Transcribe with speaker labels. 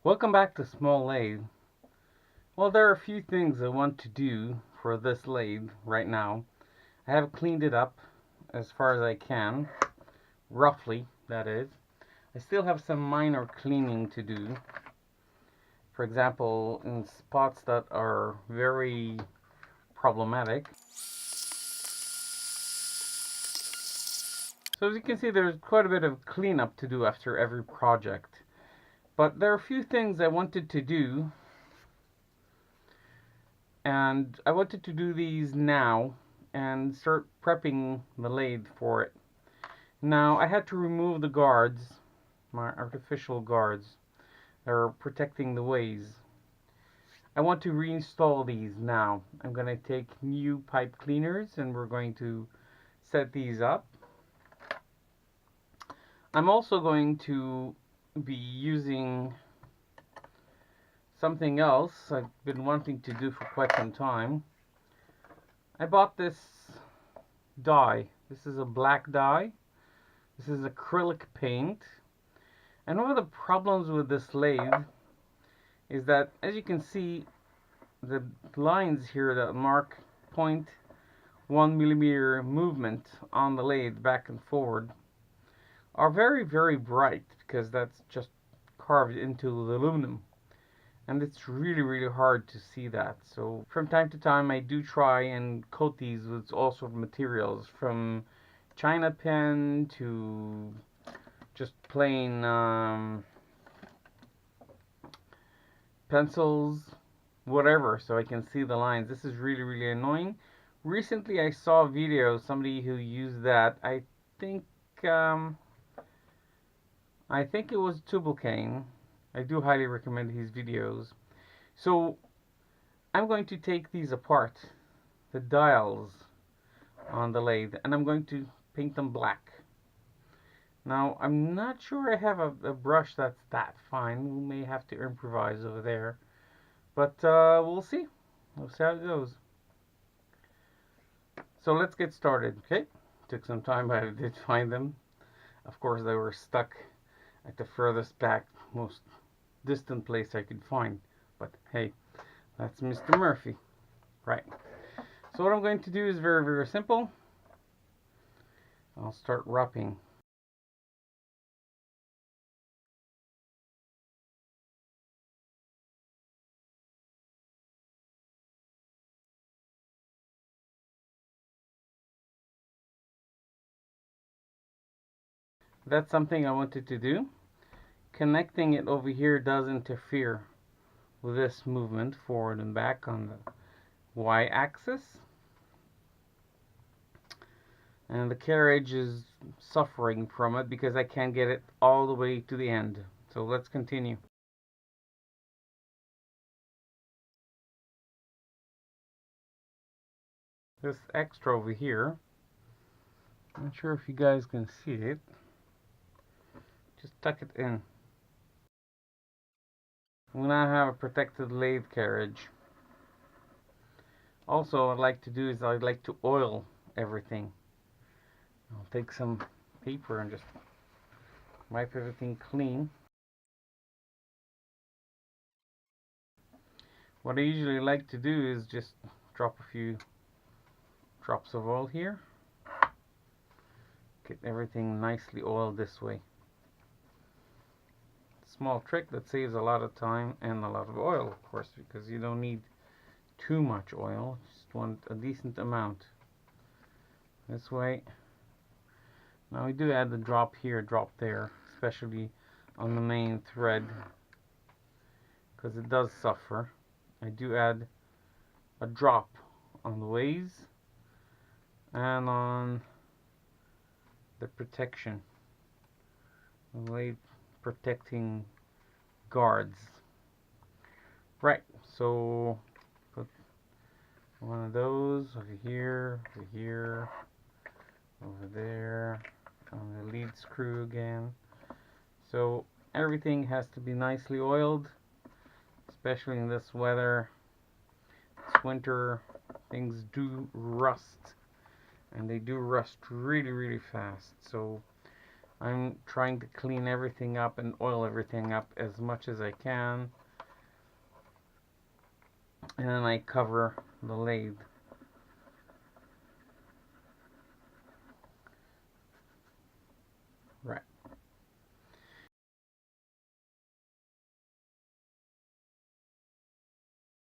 Speaker 1: Welcome back to Small Lathe. Well, there are a few things I want to do for this lathe right now. I have cleaned it up as far as I can, roughly, that is. I still have some minor cleaning to do. For example, in spots that are very problematic. So as you can see, there's quite a bit of cleanup to do after every project. But there are a few things I wanted to do, and I wanted to do these now and start prepping the lathe for it. Now I had to remove the guards, my artificial guards that are protecting the ways. I want to reinstall these now. I'm going to take new pipe cleaners and we're going to set these up. I'm also going to be using something else I've been wanting to do for quite some time. I bought this dye. This is a black dye. This is acrylic paint. And one of the problems with this lathe is that, as you can see, the lines here that mark 0.1 millimeter movement on the lathe back and forward are very, very bright because that's just carved into the aluminum. And it's really, really hard to see that. So from time to time I do try and coat these with all sorts of materials, from China pen to just plain pencils, whatever, so I can see the lines. This is really, really annoying. Recently I saw a video, somebody who used that. I think it was Tubalcane. I do highly recommend his videos. So I'm going to take these apart, the dials on the lathe, and I'm going to paint them black. Now I'm not sure I have a brush that's that fine. We may have to improvise over there, but we'll see. We'll see how it goes. So let's get started. Okay, took some time, but I did find them. Of course they were stuck at the furthest back, most distant place I could find, but hey, that's Mr. Murphy, right? So what I'm going to do is very, very simple. I'll start wrapping. That's something I wanted to do. Connecting it over here does interfere with this movement forward and back on the y-axis, and the carriage is suffering from it because I can't get it all the way to the end. So let's continue. This extra over here, I'm not sure if you guys can see it, just tuck it in. We now have a protected lathe carriage. Also, what I'd like to do is I'd like to oil everything. I'll take some paper and just wipe everything clean. What I usually like to do is just drop a few drops of oil here. Get everything nicely oiled this way. Small trick that saves a lot of time and a lot of oil, of course, because you don't need too much oil. Just want a decent amount. This way. Now we do add the drop here, drop there, especially on the main thread, because it does suffer. I do add a drop on the ways and on the protection, the lathe protecting guards. Right, so put one of those over here, over there, on the lead screw again. So everything has to be nicely oiled, especially in this weather. This winter, things do rust, and they do rust really, really fast. So I'm trying to clean everything up and oil everything up as much as I can. And then I cover the lathe.